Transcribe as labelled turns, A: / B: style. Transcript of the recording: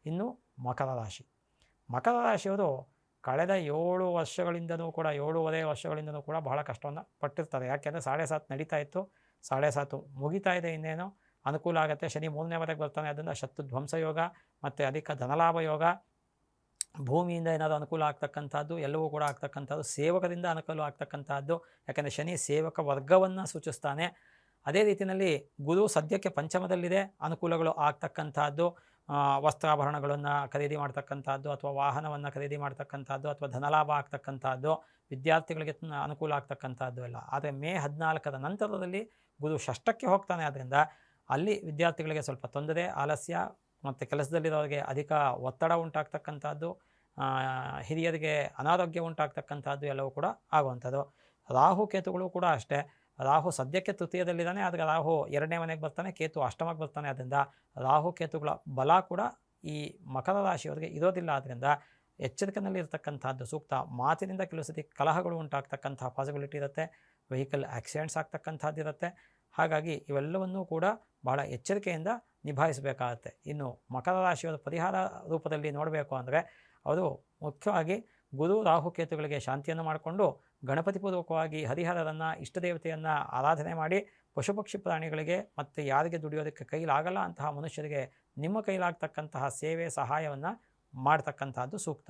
A: ಇನ್ನು ಮಕರ ರಾಶಿ. ಮಕರ ರಾಶಿಯವರು ಕಳೆದ 7 ವರ್ಷಗಳಿಂದನೂ ಕೂಡ 7.5 ವರ್ಷಗಳಿಂದನೂ ಕೂಡ ಬಹಳ ಕಷ್ಟವನ್ನು ಪಟ್ಟಿರ್ತಾರೆ. ಯಾಕೆಂದರೆ 7.5 ನಡೀತಾ ಇತ್ತು, 7.5 ಮುಗಿತಾ ಇದೆ, ಇನ್ನೇನು ಅನುಕೂಲ ಆಗುತ್ತೆ. ಶನಿ 3ನೇ ಮನೆಗೆ ಬರ್ತಾನೆ, ಅದರಿಂದ ಶತ್ರು ಧ್ವಂಸ ಯೋಗ ಮತ್ತು ಅಧಿಕ ಧನಲಾಭ ಯೋಗ, ಭೂಮಿಯಿಂದ ಏನಾದರೂ ಅನುಕೂಲ ಆಗ್ತಕ್ಕಂಥದ್ದು ಎಲ್ಲವೂ ಕೂಡ ಆಗ್ತಕ್ಕಂಥದ್ದು, ಸೇವಕರಿಂದ ಅನುಕೂಲ ಆಗ್ತಕ್ಕಂಥದ್ದು. ಯಾಕೆಂದರೆ ಶನಿ ಸೇವಕ ವರ್ಗವನ್ನು ಸೂಚಿಸ್ತಾನೆ. ಅದೇ ರೀತಿಯಲ್ಲಿ ಗುರು ಸದ್ಯಕ್ಕೆ ಪಂಚಮದಲ್ಲಿದೆ, ಅನುಕೂಲಗಳು ಆಗ್ತಕ್ಕಂಥದ್ದು. ವಸ್ತ್ರಾಭರಣಗಳನ್ನು ಖರೀದಿ ಮಾಡ್ತಕ್ಕಂಥದ್ದು, ಅಥವಾ ವಾಹನವನ್ನು ಖರೀದಿ ಮಾಡ್ತಕ್ಕಂಥದ್ದು, ಅಥವಾ ಧನಲಾಭ ಆಗ್ತಕ್ಕಂಥದ್ದು, ವಿದ್ಯಾರ್ಥಿಗಳಿಗೆ ಅನುಕೂಲ ಆಗ್ತಕ್ಕಂಥದ್ದು ಎಲ್ಲ. ಆದರೆ ಮೇ 14ರ ನಂತರದಲ್ಲಿ ಗುರು ಷಷ್ಠಕ್ಕೆ ಹೋಗ್ತಾನೆ. ಆದ್ದರಿಂದ ಅಲ್ಲಿ ವಿದ್ಯಾರ್ಥಿಗಳಿಗೆ ಸ್ವಲ್ಪ ತೊಂದರೆ, ಆಲಸ್ಯ ಮತ್ತು ಕೆಲಸದಲ್ಲಿರೋರಿಗೆ ಅಧಿಕ ಒತ್ತಡ ಉಂಟಾಗ್ತಕ್ಕಂಥದ್ದು, ಹಿರಿಯರಿಗೆ ಅನಾರೋಗ್ಯ ಉಂಟಾಗ್ತಕ್ಕಂಥದ್ದು ಎಲ್ಲವೂ ಕೂಡ ಆಗುವಂಥದ್ದು. ರಾಹು ಕೇತುಗಳು ಕೂಡ ಅಷ್ಟೇ. ರಾಹು ಸದ್ಯಕ್ಕೆ ತೃತೀಯದಲ್ಲಿದ್ದಾನೆ, ಆದರೆ ರಾಹು 2ನೇ ಮನೆಗೆ ಬರ್ತಾನೆ, ಕೇತು ಅಷ್ಟಮಕ್ಕೆ ಬರ್ತಾನೆ. ಆದ್ದರಿಂದ ರಾಹು ಕೇತುಗಳ ಬಲ ಕೂಡ ಈ ಮಕರ ರಾಶಿಯವರಿಗೆ ಇರೋದಿಲ್ಲ. ಆದ್ದರಿಂದ ಎಚ್ಚರಿಕೆಯಲ್ಲಿ ಇರತಕ್ಕಂಥದ್ದು ಸೂಕ್ತ. ಮಾತಿನಿಂದ ಕೆಲವು ಸತಿ ಕಲಹಗಳು ಉಂಟಾಗ್ತಕ್ಕಂಥ ಪಾಸಿಬಿಲಿಟಿ ಇರುತ್ತೆ, ವೆಹಿಕಲ್ ಆಕ್ಸಿಡೆಂಟ್ಸ್ ಆಗ್ತಕ್ಕಂಥದ್ದು ಇರುತ್ತೆ. ಹಾಗಾಗಿ ಇವೆಲ್ಲವನ್ನೂ ಕೂಡ ಬಹಳ ಎಚ್ಚರಿಕೆಯಿಂದ ನಿಭಾಯಿಸಬೇಕಾಗತ್ತೆ. ಇನ್ನು ಮಕರ ರಾಶಿಯವರ ಪರಿಹಾರ ರೂಪದಲ್ಲಿ ನೋಡಬೇಕು ಅಂದರೆ ಅವರು ಮುಖ್ಯವಾಗಿ ಗುರು ರಾಹುಕೇತುಗಳಿಗೆ ಶಾಂತಿಯನ್ನು ಮಾಡಿಕೊಂಡು ಗಣಪತಿ ಪೂರ್ವಕವಾಗಿ ಹರಿಹರರನ್ನು, ಇಷ್ಟದೇವತೆಯನ್ನು ಆರಾಧನೆ ಮಾಡಿ, ಪಶು ಪಕ್ಷಿ ಪ್ರಾಣಿಗಳಿಗೆ ಮತ್ತು ಯಾರಿಗೆ ದುಡಿಯೋದಕ್ಕೆ ಕೈಲಾಗಲ್ಲ ಅಂತಹ ಮನುಷ್ಯರಿಗೆ ನಿಮ್ಮ ಕೈಲಾಗ್ತಕ್ಕಂತಹ ಸೇವೆ ಸಹಾಯವನ್ನು ಮಾಡ್ತಕ್ಕಂಥದ್ದು ಸೂಕ್ತ.